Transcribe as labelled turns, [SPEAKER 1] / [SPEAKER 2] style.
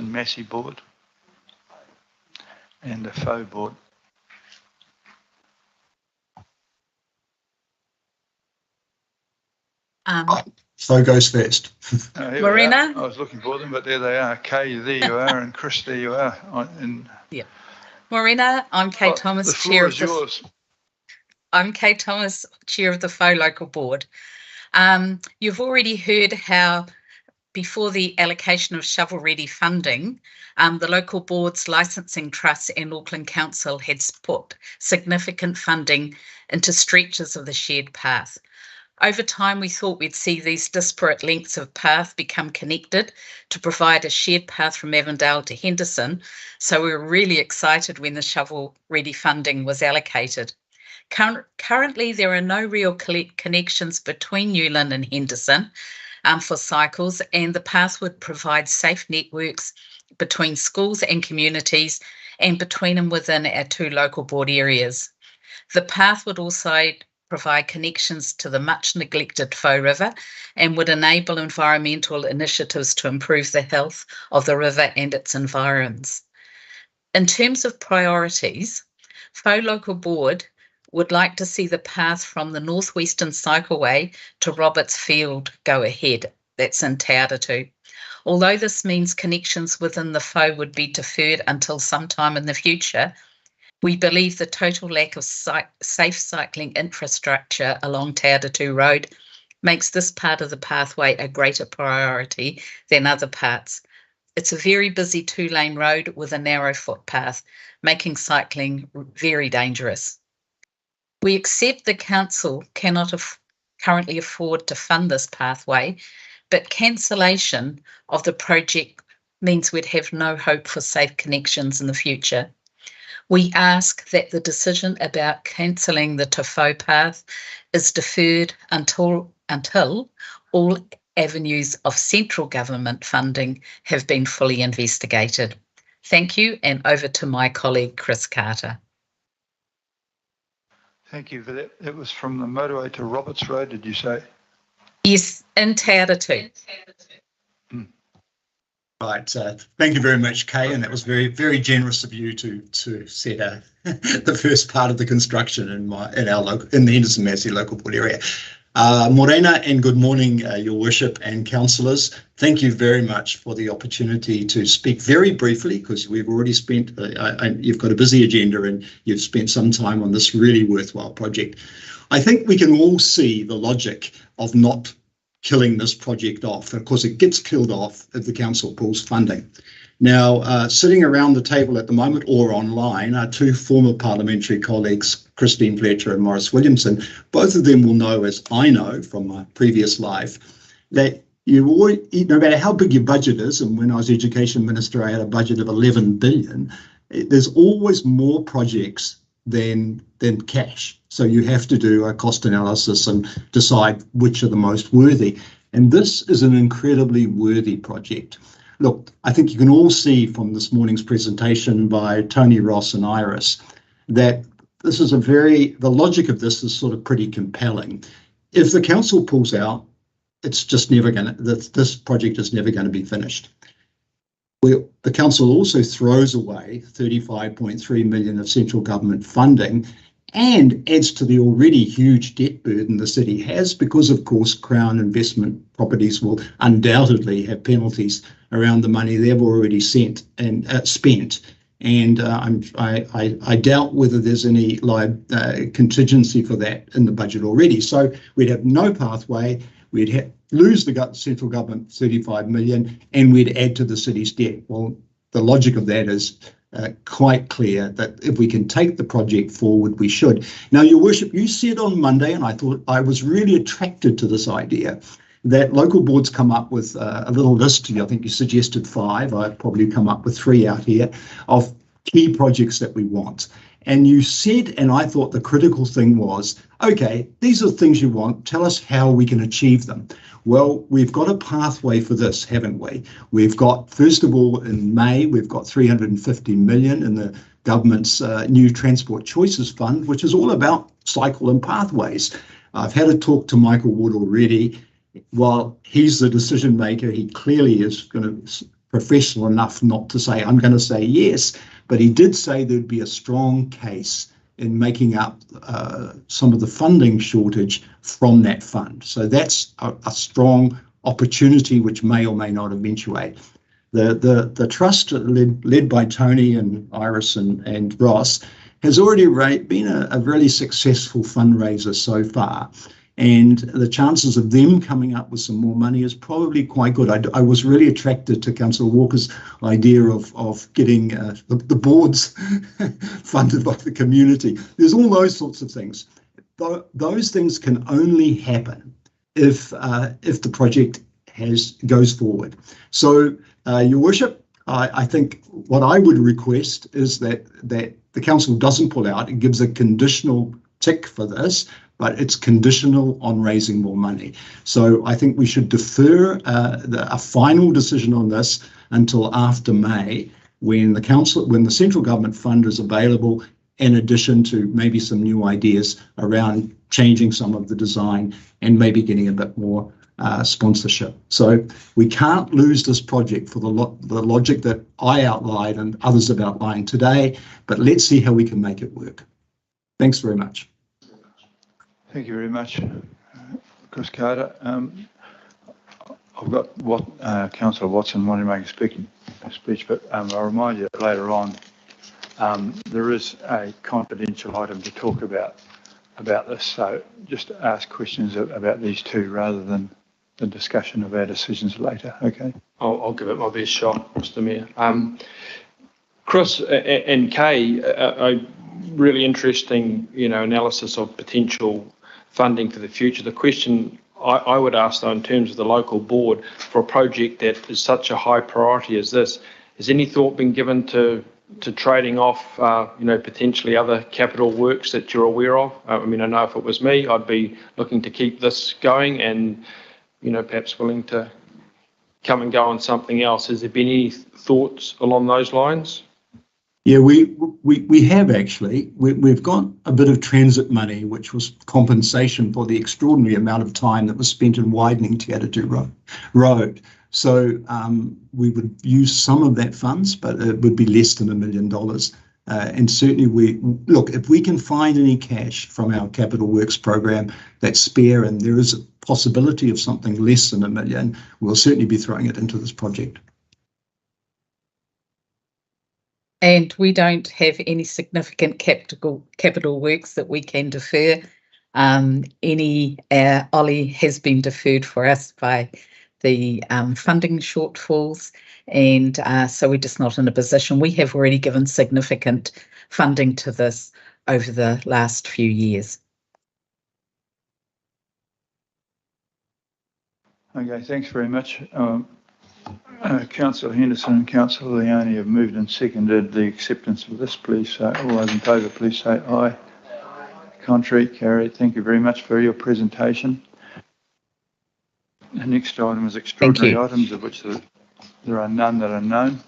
[SPEAKER 1] Massey board and the faux board.
[SPEAKER 2] So goes first.
[SPEAKER 3] Marina?
[SPEAKER 1] I was looking for them, but there they are. Kay, there you are, and Chris, there you are.
[SPEAKER 3] Marina, I'm Kay Thomas,
[SPEAKER 1] the floor is yours.
[SPEAKER 3] I'm Kay Thomas, Chair of the Faux Local Board. You've already heard how before the allocation of shovel-ready funding, the local board's licensing trust and Auckland Council had put significant funding into stretches of the shared path. Over time, we thought we'd see these disparate lengths of path become connected to provide a shared path from Avondale to Henderson. So we were really excited when the shovel-ready funding was allocated. Currently, there are no real connections between Newland and Henderson for cycles, and the path would provide safe networks between schools and communities and between and within our two local board areas. The path would also provide connections to the much neglected Faux River and would enable environmental initiatives to improve the health of the river and its environs. In terms of priorities, Faux Local Board would like to see the path from the Northwestern Cycleway to Roberts Field go ahead. That's in Te Atatū. Although this means connections within the Faux would be deferred until sometime in the future, we believe the total lack of safe cycling infrastructure along Te Atatū Road makes this part of the pathway a greater priority than other parts. It's a very busy two-lane road with a narrow footpath, making cycling very dangerous. We accept the council cannot currently afford to fund this pathway, but cancellation of the project means we'd have no hope for safe connections in the future. We ask that the decision about cancelling the Te Whau path is deferred until all avenues of central government funding have been fully investigated. Thank you, and over to my colleague, Chris Carter.
[SPEAKER 1] Thank you for that. It was from the motorway to Roberts Road, did you say?
[SPEAKER 3] Yes, in Te Atatū.
[SPEAKER 2] Right. Thank you very much, Kay, and that was very, very generous of you to set the first part of the construction in the Henderson Massey local board area. Morena, and good morning, Your Worship and councillors. Thank you very much for the opportunity to speak very briefly, because we've already spent, you've got a busy agenda and you've spent some time on this really worthwhile project. I think we can all see the logic of not killing this project off. Of course, it gets killed off if the council pulls funding. Now, sitting around the table at the moment or online are two former parliamentary colleagues, Christine Fletcher and Maurice Williamson. Both of them will know, as I know from my previous life, that you always, no matter how big your budget is, and when I was Education Minister, I had a budget of 11 billion, there's always more projects than cash. So you have to do a cost analysis and decide which are the most worthy. And this is an incredibly worthy project. Look, I think you can all see from this morning's presentation by Tony Ross and Iris that this is the logic of this is sort of pretty compelling. If the council pulls out, it's just never going to, this project is never going to be finished. The council also throws away 35.3 million of central government funding and adds to the already huge debt burden the city has, because of course Crown investment properties will undoubtedly have penalties around the money they've already spent. And I doubt whether there's any contingency for that in the budget already. So we'd have no pathway, we'd lose the central government 35 million, and we'd add to the city's debt. Well, the logic of that is quite clear that if we can take the project forward, we should. Now, Your Worship, you said on Monday, and I thought I was really attracted to this idea, that local boards come up with a little list. I think you suggested 5. I've probably come up with 3 out here of key projects that we want. And you said, and I thought the critical thing was, okay, these are the things you want. Tell us how we can achieve them. Well, we've got a pathway for this, haven't we? We've got, first of all, in May, we've got 350 million in the government's new Transport Choices Fund, which is all about cycle and pathways. I've had a talk to Michael Wood already. While he's the decision maker, he clearly is going to professional enough not to say, I'm going to say yes, but he did say there'd be a strong case in making up some of the funding shortage from that fund. So that's a strong opportunity which may or may not eventuate. The trust led by Tony and Iris and Ross has already been a really successful fundraiser so far. And the chances of them coming up with some more money is probably quite good. I was really attracted to Councillor Walker's idea of getting the boards funded by the community. There's all those sorts of things. Those things can only happen if the project goes forward. So, Your Worship, I think what I would request is that the council doesn't pull out. It gives a conditional tick for this, but it's conditional on raising more money. So I think we should defer a final decision on this until after May, when the central government fund is available, in addition to maybe some new ideas around changing some of the design and maybe getting a bit more sponsorship. So we can't lose this project for the logic that I outlined and others have outlined today, but let's see how we can make it work. Thanks very much.
[SPEAKER 1] Thank you very much, Chris Carter. I've got Councillor Watson wanting to make a speech, but I'll remind you that later on there is a confidential item to talk about this. So just ask questions about these two rather than the discussion of our decisions later. Okay.
[SPEAKER 4] I'll give it my best shot, Mr. Mayor. Chris and Kay, a really interesting, analysis of potential funding for the future. The question I would ask, though, in terms of the local board for a project that is such a high priority as this, has any thought been given to trading off, potentially other capital works that you're aware of? I know if it was me, I'd be looking to keep this going and, perhaps willing to come and go on something else. Has there been any thoughts along those lines?
[SPEAKER 2] Yeah, we have actually. We've got a bit of transit money, which was compensation for the extraordinary amount of time that was spent in widening Te Atatu Road. So we would use some of that funds, but it would be less than $1 million. And certainly if we can find any cash from our capital works program that's spare, and there is a possibility of something less than $1 million, we'll certainly be throwing it into this project.
[SPEAKER 3] And we don't have any significant capital works that we can defer. Ollie has been deferred for us by the funding shortfalls, and so we're just not in a position. We have already given significant funding to this over the last few years.
[SPEAKER 1] Okay, thanks very much. Councillor Henderson and Councillor Leone have moved and seconded the acceptance of this, please. So all those in favour, please say aye. Contrary, carried. Thank you very much for your presentation. The next item is extraordinary items, of which there are none that are known.